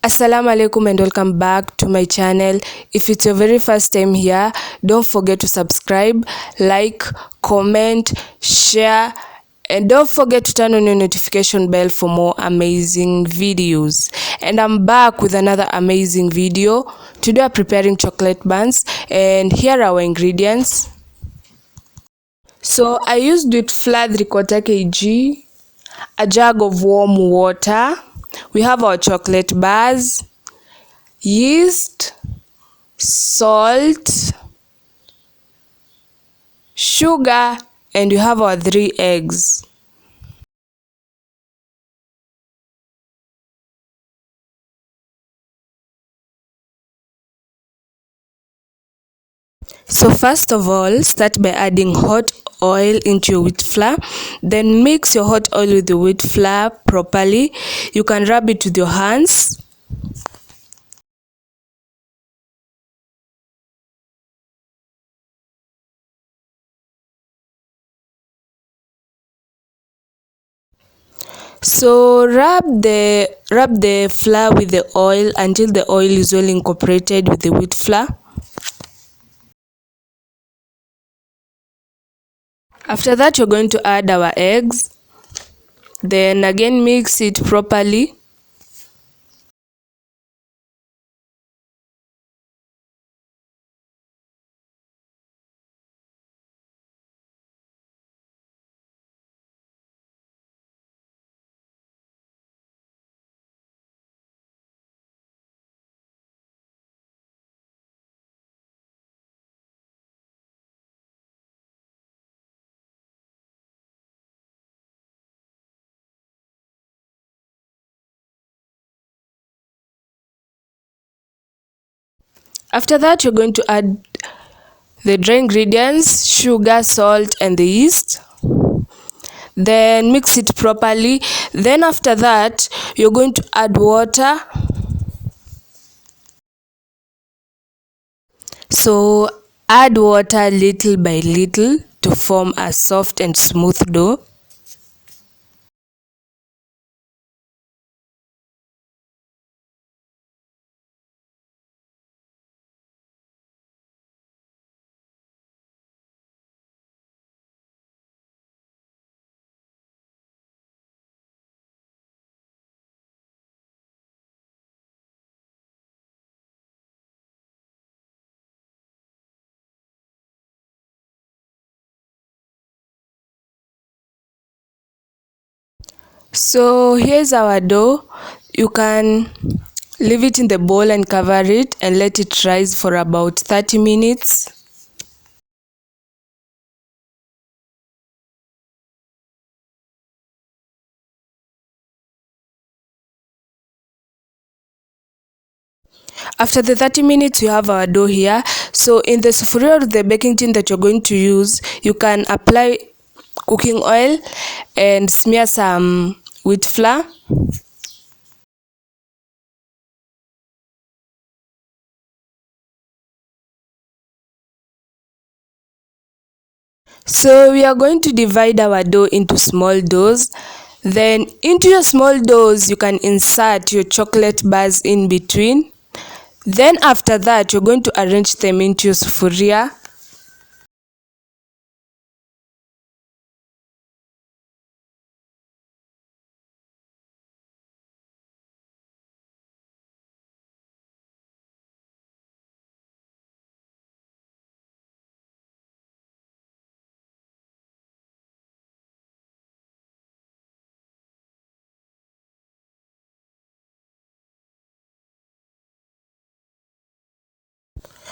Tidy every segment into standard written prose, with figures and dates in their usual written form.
Assalamu alaikum and welcome back to my channel. If it's your very first time here, don't forget to subscribe, like, comment, share, and don't forget to turn on your notification bell for more amazing videos. And I'm back with another amazing video. Today I'm preparing chocolate buns, and here are our ingredients. So I used wheat flour 3/4 kg, a jug of warm water. We have our chocolate bars, yeast, salt, sugar, and we have our 3 eggs. So first of all, start by adding hot oil into your wheat flour. Then mix your hot oil with the wheat flour properly. You can rub it with your hands. So rub the flour with the oil until the oil is well incorporated with the wheat flour. After that, you're going to add our eggs. Then again mix it properly. After that, you're going to add the dry ingredients, sugar, salt, and the yeast. Then mix it properly. Then after that, you're going to add water. So add water little by little to form a soft and smooth dough. So here's our dough. You can leave it in the bowl and cover it and let it rise for about 30 minutes. After the 30 minutes, you have our dough here. So in the sufuria or the baking tin that you're going to use, you can apply cooking oil and smear some wheat flour. So we are going to divide our dough into small doughs. Then into your small doughs, you can insert your chocolate bars in between. Then after that, you're going to arrange them into your sufuria.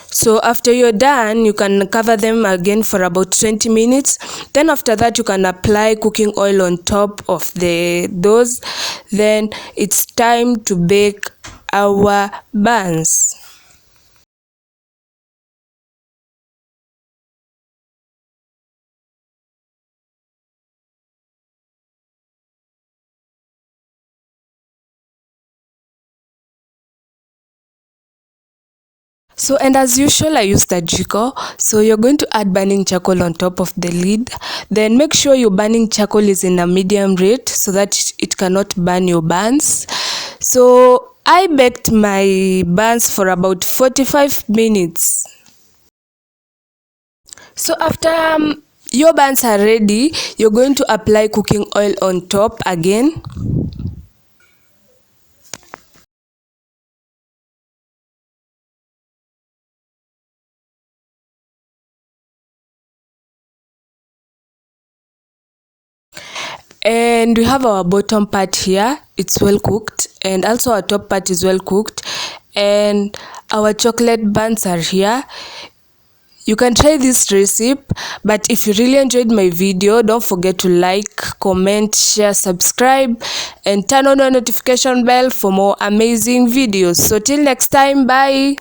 So after you're done, you can cover them again for about 20 minutes. Then after that, you can apply cooking oil on top of the doughs. Then it's time to bake our buns. So, and as usual, I use the jiko. So you're going to add burning charcoal on top of the lid. Then make sure your burning charcoal is in a medium rate so that it cannot burn your buns. So I baked my buns for about 45 minutes. So after your buns are ready, you're going to apply cooking oil on top again. And we have our bottom part here, it's well cooked, and also our top part is well cooked, and our chocolate buns are here. You can try this recipe, but if you really enjoyed my video, don't forget to like, comment, share, subscribe, and turn on the notification bell for more amazing videos. So till next time, bye.